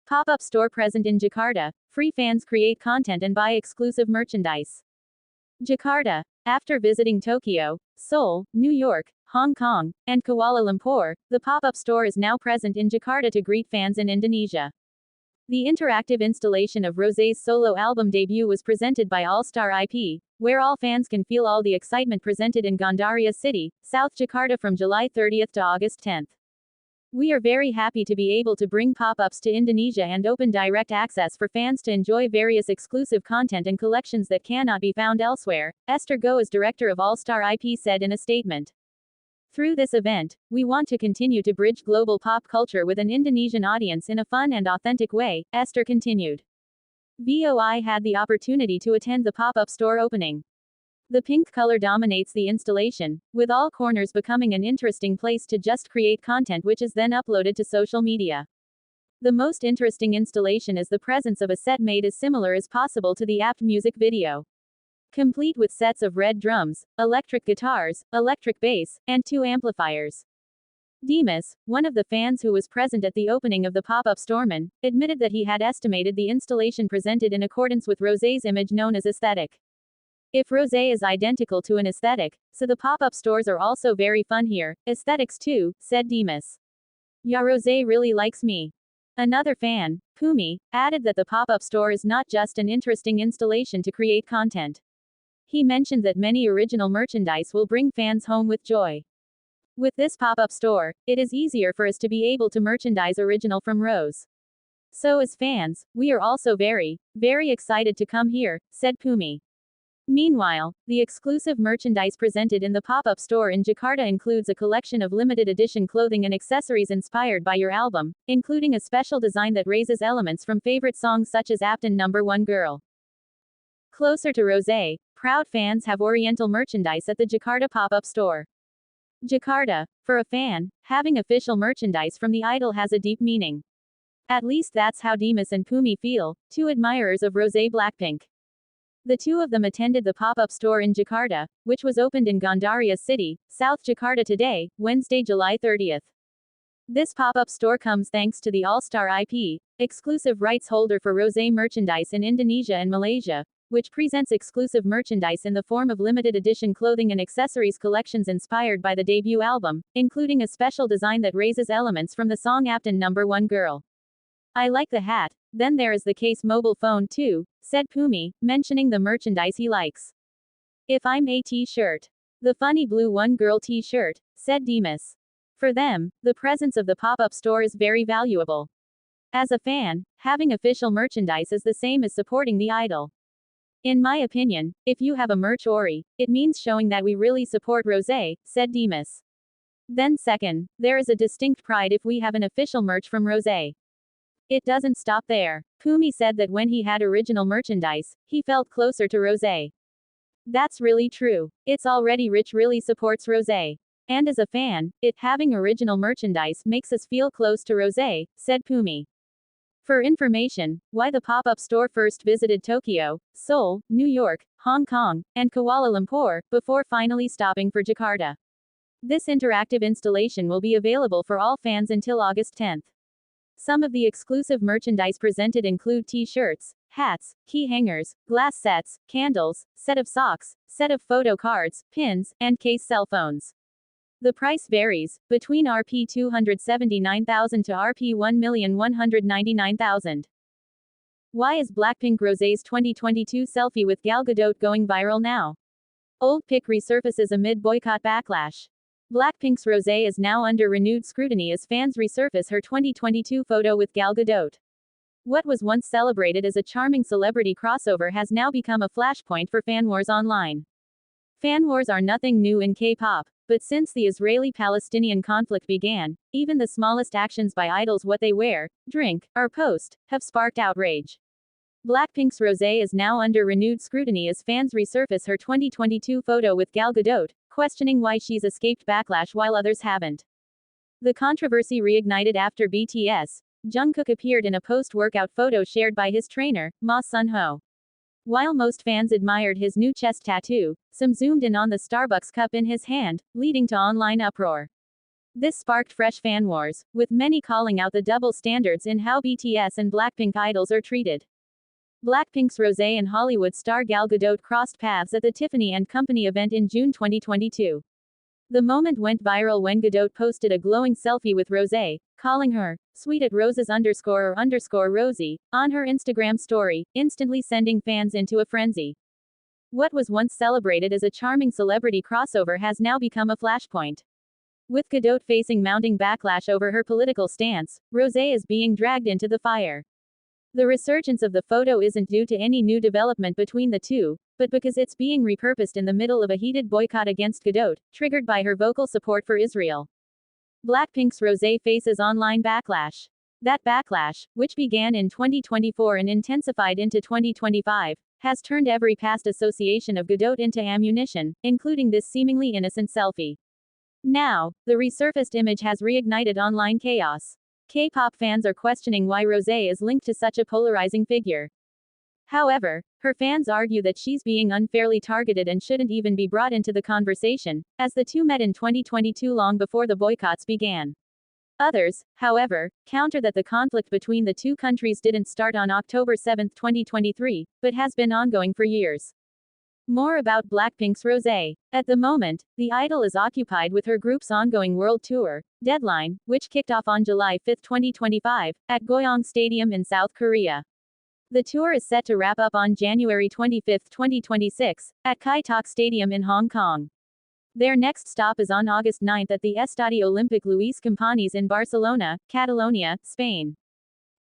Pop-up store present in Jakarta. Free fans create content and buy exclusive merchandise. Jakarta. After visiting Tokyo, Seoul, New York, Hong Kong, and Kuala Lumpur, the pop-up store is now present in Jakarta to greet fans in Indonesia. The interactive installation of Rosé's solo album debut was presented by ALLSTAR IP, where all fans can feel all the excitement presented in Gandaria City, South Jakarta from July 30th to August 10th. We are very happy to be able to bring pop-ups to Indonesia and open direct access for fans to enjoy various exclusive content and collections that cannot be found elsewhere, Esther Goh, as director of ALLSTAR IP, said in a statement. Through this event, we want to continue to bridge global pop culture with an Indonesian audience in a fun and authentic way, Esther continued. VOI had the opportunity to attend the pop-up store opening. The pink color dominates the installation, with all corners becoming an interesting place to just create content which is then uploaded to social media. The most interesting installation is the presence of a set made as similar as possible to the apt music video. Complete with sets of red drums, electric guitars, electric bass, and 2 amplifiers. Dimas, one of the fans who was present at the opening of the pop-up storeman, admitted that he had estimated the installation presented in accordance with Rosé's image known as aesthetic. If Rosé is identical to an aesthetic, so the pop-up stores are also very fun here, aesthetics too, said Dimas. Yeah, Rosé really likes me. Another fan, Pumi, added that the pop-up store is not just an interesting installation to create content. He mentioned that many original merchandise will bring fans home with joy. With this pop-up store, it is easier for us to be able to merchandise original from Rose. So as fans, we are also very, very excited to come here, said Pumi. Meanwhile, the exclusive merchandise presented in the pop-up store in Jakarta includes a collection of limited edition clothing and accessories inspired by your album, including a special design that raises elements from favorite songs such as Apt and Number One Girl. Closer to Rosé, proud fans have Oriental merchandise at the Jakarta pop-up store. Jakarta, for a fan, having official merchandise from the idol has a deep meaning. At least that's how Dimas and Pumi feel, 2 admirers of Rosé Blackpink. The 2 of them attended the pop-up store in Jakarta, which was opened in Gandaria City, South Jakarta today, Wednesday, July 30th. This pop-up store comes thanks to the ALLSTAR IP, exclusive rights holder for Rosé merchandise in Indonesia and Malaysia, which presents exclusive merchandise in the form of limited edition clothing and accessories collections inspired by the debut album, including a special design that raises elements from the song Apt and Number One Girl. I like the hat. Then there is the case mobile phone too, said Pumi, mentioning the merchandise he likes. If I'm a t-shirt. The funny blue one girl t-shirt, said Dimas. For them, the presence of the pop-up store is very valuable. As a fan, having official merchandise is the same as supporting the idol. In my opinion, if you have a merch ori, it means showing that we really support Rosé, said Dimas. Then second, there is a distinct pride if we have an official merch from Rosé. It doesn't stop there. Pumi said that when he had original merchandise, he felt closer to Rosé. That's really true. It's already rich really supports Rosé. And as a fan, it having original merchandise makes us feel close to Rosé, said Pumi. For information, why the pop-up store first visited Tokyo, Seoul, New York, Hong Kong, and Kuala Lumpur, before finally stopping for Jakarta. This interactive installation will be available for all fans until August 10th. Some of the exclusive merchandise presented include t-shirts, hats, key hangers, glass sets, candles, set of socks, set of photo cards, pins, and case cell phones. The price varies, between Rp 279,000 to Rp 1,199,000. Why is Blackpink Rosé's 2022 selfie with Gal Gadot going viral now? Old pic resurfaces amid boycott backlash. Blackpink's Rosé is now under renewed scrutiny as fans resurface her 2022 photo with Gal Gadot. What was once celebrated as a charming celebrity crossover has now become a flashpoint for fan wars online. Fan wars are nothing new in K-pop, but since the Israeli-Palestinian conflict began, even the smallest actions by idols, what they wear, drink, or post, have sparked outrage. Blackpink's Rosé is now under renewed scrutiny as fans resurface her 2022 photo with Gal Gadot, questioning why she's escaped backlash while others haven't. The controversy reignited after BTS Jungkook appeared in a post-workout photo shared by his trainer, Ma Sunho. While most fans admired his new chest tattoo, some zoomed in on the Starbucks cup in his hand, leading to online uproar. This sparked fresh fan wars, with many calling out the double standards in how BTS and Blackpink idols are treated. Blackpink's Rosé and Hollywood star Gal Gadot crossed paths at the Tiffany & Company event in June 2022. The moment went viral when Gadot posted a glowing selfie with Rosé, calling her sweet at Rosie on her Instagram story, instantly sending fans into a frenzy. What was once celebrated as a charming celebrity crossover has now become a flashpoint. With Gadot facing mounting backlash over her political stance, Rosé is being dragged into the fire. The resurgence of the photo isn't due to any new development between the two, but because it's being repurposed in the middle of a heated boycott against Gadot, triggered by her vocal support for Israel. Blackpink's Rosé faces online backlash. That backlash, which began in 2024 and intensified into 2025, has turned every past association of Gadot into ammunition, including this seemingly innocent selfie. Now, the resurfaced image has reignited online chaos. K-pop fans are questioning why Rosé is linked to such a polarizing figure. However, her fans argue that she's being unfairly targeted and shouldn't even be brought into the conversation, as the two met in 2022 long before the boycotts began. Others, however, counter that the conflict between the two countries didn't start on October 7, 2023, but has been ongoing for years. More about Blackpink's Rosé. At the moment, the idol is occupied with her group's ongoing world tour, Deadline, which kicked off on July 5, 2025, at Goyang Stadium in South Korea. The tour is set to wrap up on January 25, 2026, at Kai Tak Stadium in Hong Kong. Their next stop is on August 9 at the Estadio Olímpic Luis Companys in Barcelona, Catalonia, Spain.